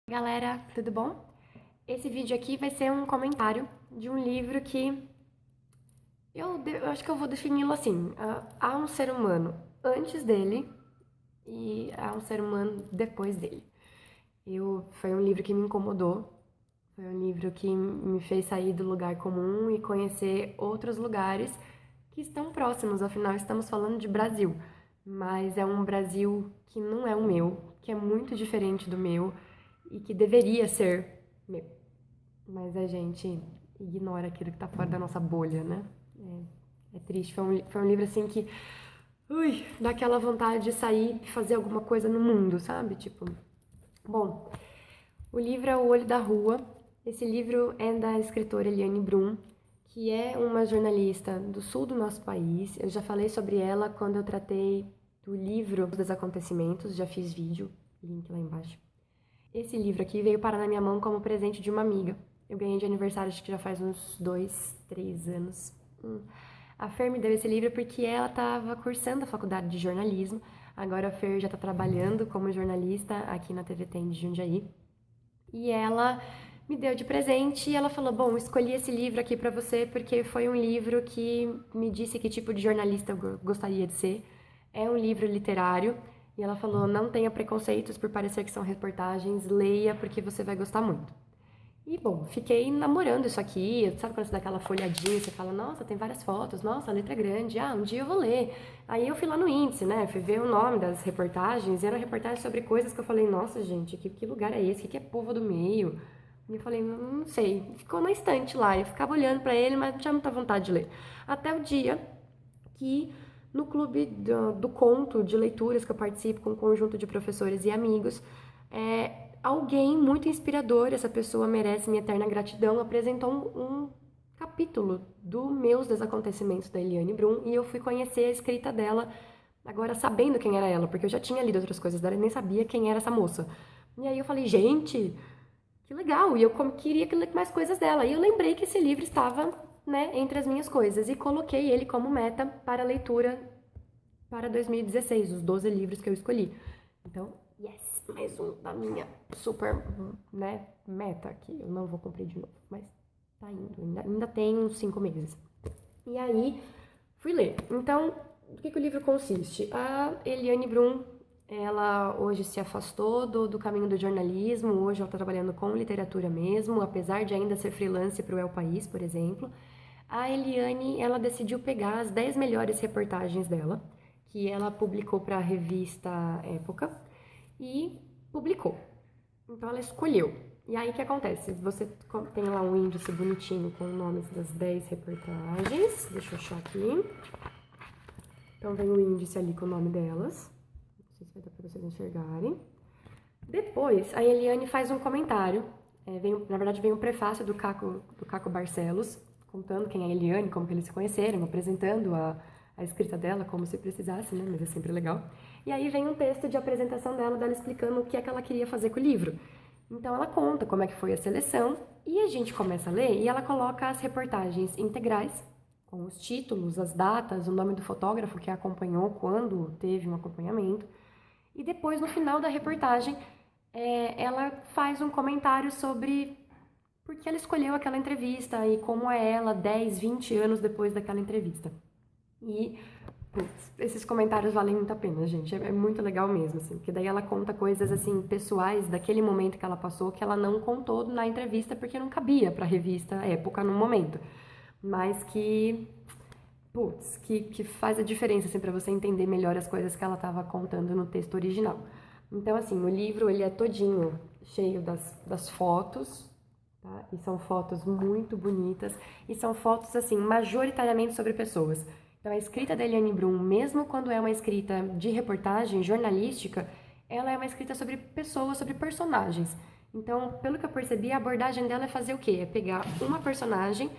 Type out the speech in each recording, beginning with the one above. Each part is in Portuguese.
Galera, tudo bom? Esse vídeo aqui vai ser um comentário de um livro que eu acho que eu vou defini-lo assim: há um ser humano antes dele e há um ser humano depois dele. Foi um livro que me incomodou, foi um livro que me fez sair do lugar comum e conhecer outros lugares que estão próximos, afinal estamos falando de Brasil, mas é um Brasil que não é o meu, que é muito diferente do meu e que deveria ser meu. Mas a gente ignora aquilo que tá fora da nossa bolha, né? É triste. Foi um livro assim que, dá aquela vontade de sair e fazer alguma coisa no mundo, sabe? Tipo, bom, o livro é O Olho da Rua. Esse livro é da escritora Eliane Brum, que é uma jornalista do sul do nosso país. Eu já falei sobre ela quando eu tratei do livro dos acontecimentos, já fiz vídeo, link lá embaixo. Esse livro aqui veio parar na minha mão como presente de uma amiga. Eu ganhei de aniversário, acho que já faz uns 2, 3 anos. A Fer me deu esse livro porque ela estava cursando a faculdade de jornalismo. Agora a Fer já está trabalhando como jornalista aqui na TV Tem de Jundiaí. E ela me deu de presente e ela falou: Bom, escolhi esse livro aqui para você porque foi um livro que me disse que tipo de jornalista eu gostaria de ser. É um livro literário. E ela falou: Não tenha preconceitos por parecer que são reportagens, leia porque você vai gostar muito. E bom, fiquei namorando isso aqui, sabe quando você dá aquela folhadinha, você fala, nossa, tem várias fotos, nossa, a letra é grande, um dia eu vou ler. Aí eu fui lá no índice, né, fui ver o nome das reportagens, e eram reportagens sobre coisas que eu falei, nossa, gente, que lugar é esse? O que é povo do meio? E eu falei, não sei, ficou na estante lá, eu ficava olhando pra ele, mas não tinha muita vontade de ler. Até o dia que no clube do conto de leituras que eu participo com um conjunto de professores e amigos, alguém muito inspirador, essa pessoa merece minha eterna gratidão, apresentou um capítulo do Meus Desacontecimentos da Eliane Brum e eu fui conhecer a escrita dela agora sabendo quem era ela, porque eu já tinha lido outras coisas dela e nem sabia quem era essa moça. E aí eu falei, gente, que legal, e eu queria ler mais coisas dela. E eu lembrei que esse livro estava, né, entre as minhas coisas e coloquei ele como meta para leitura para 2016, os 12 livros que eu escolhi. Então, yes, mais um da minha super, né, meta que eu não vou cumprir de novo, mas tá indo, ainda tem uns 5 meses. E aí, fui ler. Então, do que o livro consiste? A Eliane Brum, ela hoje se afastou do caminho do jornalismo, hoje ela está trabalhando com literatura mesmo, apesar de ainda ser freelance para o El País, por exemplo. A Eliane, ela decidiu pegar as 10 melhores reportagens dela, que ela publicou para a revista Época, e publicou. Então ela escolheu. E aí o que acontece? Você tem lá um índice bonitinho com os nomes das 10 reportagens. Deixa eu achar aqui. Então vem o índice ali com o nome delas. Não sei se vai dar pra vocês enxergarem. Depois, a Eliane faz um comentário. Na verdade, vem um prefácio do Caco Barcelos, contando quem é a Eliane, como que eles se conheceram, apresentando a escrita dela, como se precisasse, né? Mas é sempre legal. E aí vem um texto de apresentação dela explicando o que é que ela queria fazer com o livro. Então ela conta como é que foi a seleção e a gente começa a ler e ela coloca as reportagens integrais, com os títulos, as datas, o nome do fotógrafo que a acompanhou quando teve um acompanhamento. E depois, no final da reportagem, ela faz um comentário sobre por que ela escolheu aquela entrevista e como é ela 10, 20 anos depois daquela entrevista. E putz, esses comentários valem muito a pena, gente. É muito legal mesmo, assim, porque daí ela conta coisas assim pessoais daquele momento que ela passou que ela não contou na entrevista porque não cabia para a revista Época no momento, mas que faz a diferença assim para você entender melhor as coisas que ela estava contando no texto original. Então, assim, o livro ele é todinho cheio das fotos, tá? E são fotos muito bonitas e são fotos assim majoritariamente sobre pessoas. Então, a escrita da Eliane Brum, mesmo quando é uma escrita de reportagem jornalística, ela é uma escrita sobre pessoas, sobre personagens. Então, pelo que eu percebi, a abordagem dela é fazer o quê? É pegar uma personagem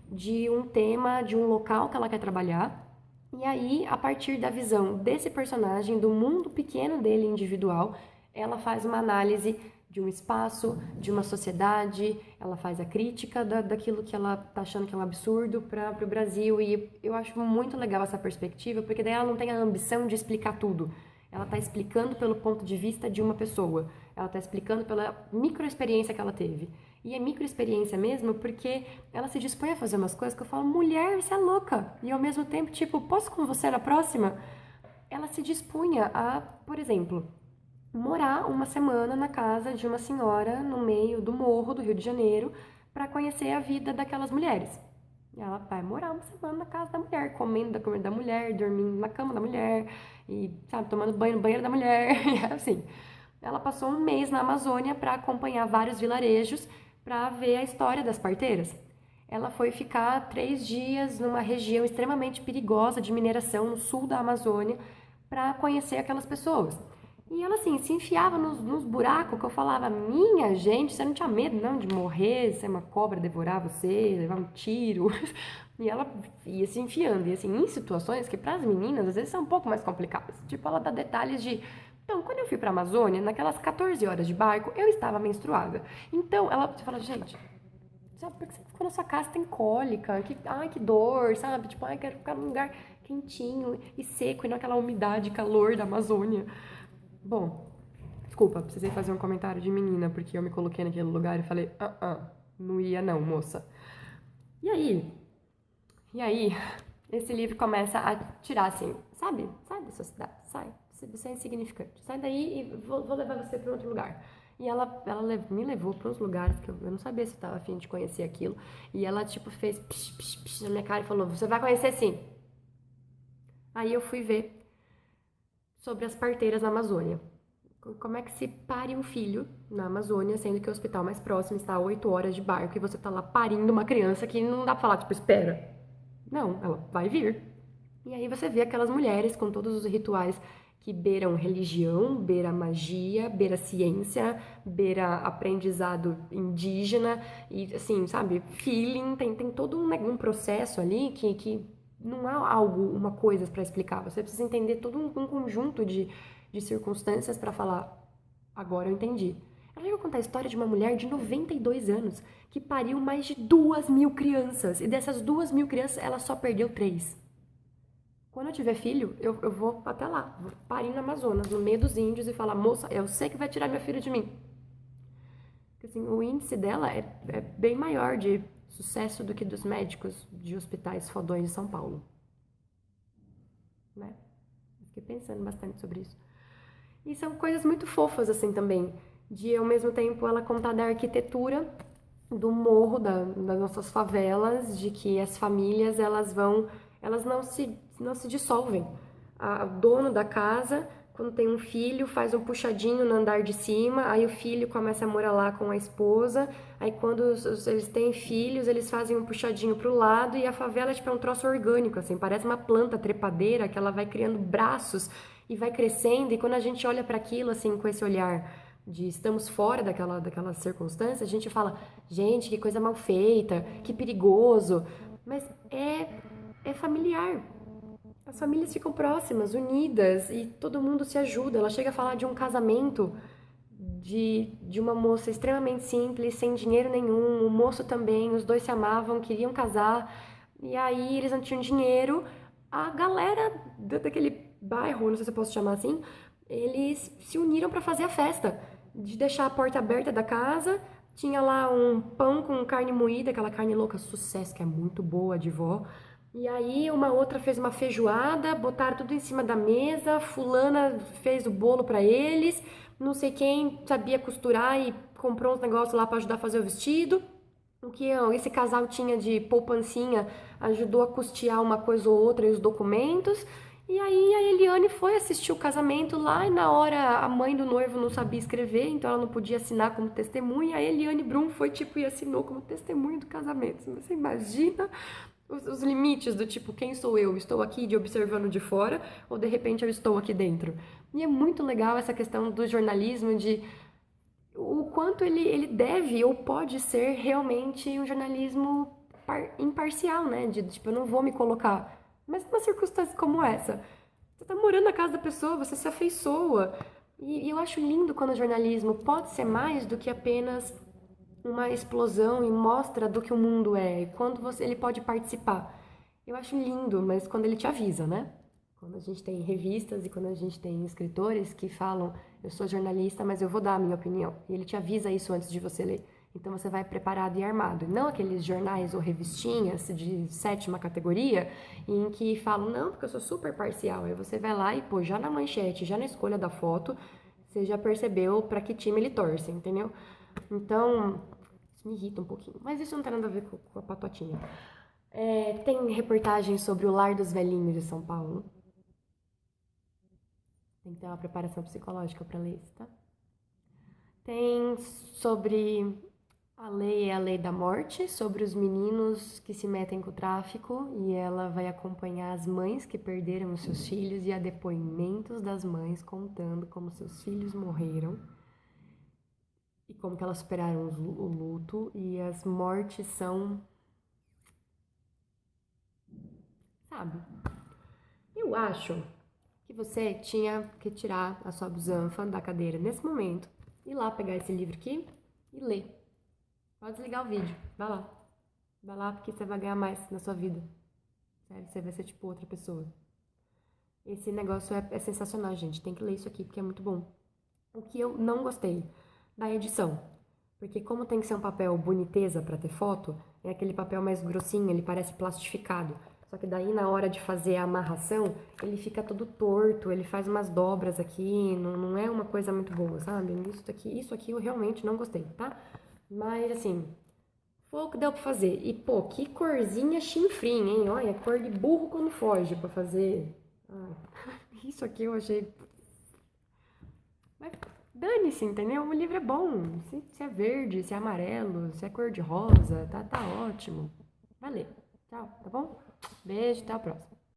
de um tema, de um local que ela quer trabalhar, e aí, a partir da visão desse personagem, do mundo pequeno dele individual, ela faz uma análise de um espaço, de uma sociedade, ela faz a crítica daquilo que ela tá achando que é um absurdo para o Brasil, e eu acho muito legal essa perspectiva, porque daí ela não tem a ambição de explicar tudo. Ela está explicando pelo ponto de vista de uma pessoa. Ela está explicando pela microexperiência que ela teve. E é microexperiência mesmo porque ela se dispõe a fazer umas coisas que eu falo, mulher, você é louca. E ao mesmo tempo, tipo, posso com você na próxima? Ela se dispunha a, por exemplo, morar uma semana na casa de uma senhora no meio do morro do Rio de Janeiro para conhecer a vida daquelas mulheres. E ela vai morar uma semana na casa da mulher, comendo da comida da mulher, dormindo na cama da mulher e, sabe, tomando banho no banheiro da mulher, e assim. Ela passou um mês na Amazônia para acompanhar vários vilarejos para ver a história das parteiras. Ela foi ficar 3 dias numa região extremamente perigosa de mineração no sul da Amazônia para conhecer aquelas pessoas. E ela, assim, se enfiava nos buracos que eu falava, minha gente, você não tinha medo, não, de morrer, ser uma cobra devorar você, levar um tiro. E ela ia se enfiando, e assim, em situações que para as meninas, às vezes, são um pouco mais complicadas. Tipo, ela dá detalhes de... Então, quando eu fui pra Amazônia, naquelas 14 horas de barco, eu estava menstruada. Então, ela fala, gente, sabe, por que você ficou na sua casa, tem cólica, ai, que dor, sabe? Tipo, ai, quero ficar num lugar quentinho e seco e não aquela umidade e calor da Amazônia. Bom, desculpa, precisei fazer um comentário de menina, porque eu me coloquei naquele lugar e falei, não ia não, moça. E aí, esse livro começa a tirar assim, sabe? Sai da sua cidade, sai. Você é insignificante. Sai daí e vou levar você para outro lugar. E ela me levou para uns lugares que eu não sabia se eu tava afim de conhecer aquilo. E ela, tipo, fez psh, psh, psh na minha cara e falou, você vai conhecer sim. Aí eu fui ver sobre as parteiras na Amazônia. Como é que se pare um filho na Amazônia, sendo que o hospital mais próximo está a 8 horas de barco e você tá lá parindo uma criança que não dá pra falar, tipo, espera. Não, ela vai vir. E aí você vê aquelas mulheres com todos os rituais que beiram religião, beira magia, beira ciência, beira aprendizado indígena e assim, sabe, feeling, tem todo um processo ali que não há algo, uma coisa para explicar. Você precisa entender todo um conjunto de circunstâncias para falar, agora eu entendi. Ela vai contar a história de uma mulher de 92 anos que pariu mais de 2.000 crianças e dessas 2.000 crianças ela só perdeu 3. Quando eu tiver filho, eu vou até lá, vou parir no Amazonas, no meio dos índios e falar, moça, eu sei que vai tirar meu filho de mim. Porque assim, o índice dela é bem maior de sucesso do que dos médicos de hospitais fodões de São Paulo. Né? Fiquei pensando bastante sobre isso. E são coisas muito fofas assim também, de ao mesmo tempo ela contar da arquitetura do morro, das nossas favelas, de que as famílias elas não se dissolvem. O dono da casa, quando tem um filho, faz um puxadinho no andar de cima, aí o filho começa a morar lá com a esposa, aí quando eles têm filhos, eles fazem um puxadinho pro lado e a favela tipo, é um troço orgânico, assim, parece uma planta trepadeira que ela vai criando braços e vai crescendo, e quando a gente olha para aquilo assim com esse olhar de estamos fora daquela circunstância, a gente fala, gente, que coisa mal feita, que perigoso, mas é familiar. As famílias ficam próximas, unidas e todo mundo se ajuda. Ela chega a falar de um casamento de uma moça extremamente simples, sem dinheiro nenhum, o moço também, os dois se amavam, queriam casar, e aí eles não tinham dinheiro. A galera daquele bairro, não sei se eu posso chamar assim, eles se uniram para fazer a festa, de deixar a porta aberta da casa. Tinha lá um pão com carne moída, aquela carne louca, sucesso, que é muito boa de vó. E aí uma outra fez uma feijoada, botaram tudo em cima da mesa, fulana fez o bolo para eles, não sei quem sabia costurar e comprou uns negócios lá para ajudar a fazer o vestido. O que esse casal tinha de poupancinha ajudou a custear uma coisa ou outra e os documentos. E aí a Eliane foi assistir o casamento lá e na hora a mãe do noivo não sabia escrever, então ela não podia assinar como testemunha. A Eliane Brum foi tipo e assinou como testemunha do casamento. Você imagina os limites do tipo, quem sou eu? Estou aqui de observando de fora ou de repente eu estou aqui dentro? E é muito legal essa questão do jornalismo, de o quanto ele deve ou pode ser realmente um jornalismo imparcial, né? De tipo, eu não vou me colocar. Mas numa circunstância como essa, você tá morando na casa da pessoa, você se afeiçoa. E eu acho lindo quando o jornalismo pode ser mais do que apenas uma explosão e mostra do que o mundo é, quando ele pode participar. Eu acho lindo, mas quando ele te avisa, né? Quando a gente tem revistas e quando a gente tem escritores que falam, eu sou jornalista, mas eu vou dar a minha opinião. E ele te avisa isso antes de você ler. Então você vai preparado e armado. E não aqueles jornais ou revistinhas de sétima categoria em que falam, não, porque eu sou super parcial. Aí você vai lá e, pô, já na manchete, já na escolha da foto, você já percebeu para que time ele torce, entendeu? Então, isso me irrita um pouquinho. Mas isso não tem nada a ver com a patotinha. Tem reportagem sobre o Lar dos Velhinhos de São Paulo. Tem que ter uma preparação psicológica para ler isso, tá? Tem sobre a lei é a lei da morte, sobre os meninos que se metem com o tráfico e ela vai acompanhar as mães que perderam os seus filhos e a depoimentos das mães contando como seus filhos morreram e como que elas superaram o luto e as mortes são, sabe? Eu acho que você tinha que tirar a sua busanfa da cadeira nesse momento, ir lá pegar esse livro aqui e ler. Pode desligar o vídeo, vai lá. Vai lá porque você vai ganhar mais na sua vida. Sério, você vai ser tipo outra pessoa. Esse negócio é sensacional, gente. Tem que ler isso aqui porque é muito bom. O que eu não gostei da edição. Porque como tem que ser um papel boniteza para ter foto, é aquele papel mais grossinho, ele parece plastificado. Só que daí na hora de fazer a amarração, ele fica todo torto, ele faz umas dobras aqui, não é uma coisa muito boa, sabe? Isso aqui eu realmente não gostei, tá? Mas assim, foi o que deu pra fazer. E pô, que corzinha chinfrinha, hein? Olha, cor de burro quando foge pra fazer. Ai, isso aqui eu achei. Mas dane-se, entendeu? O livro é bom. Se é verde, se é amarelo, se é cor de rosa, tá ótimo. Valeu. Tchau, tá bom? Beijo, até a próxima.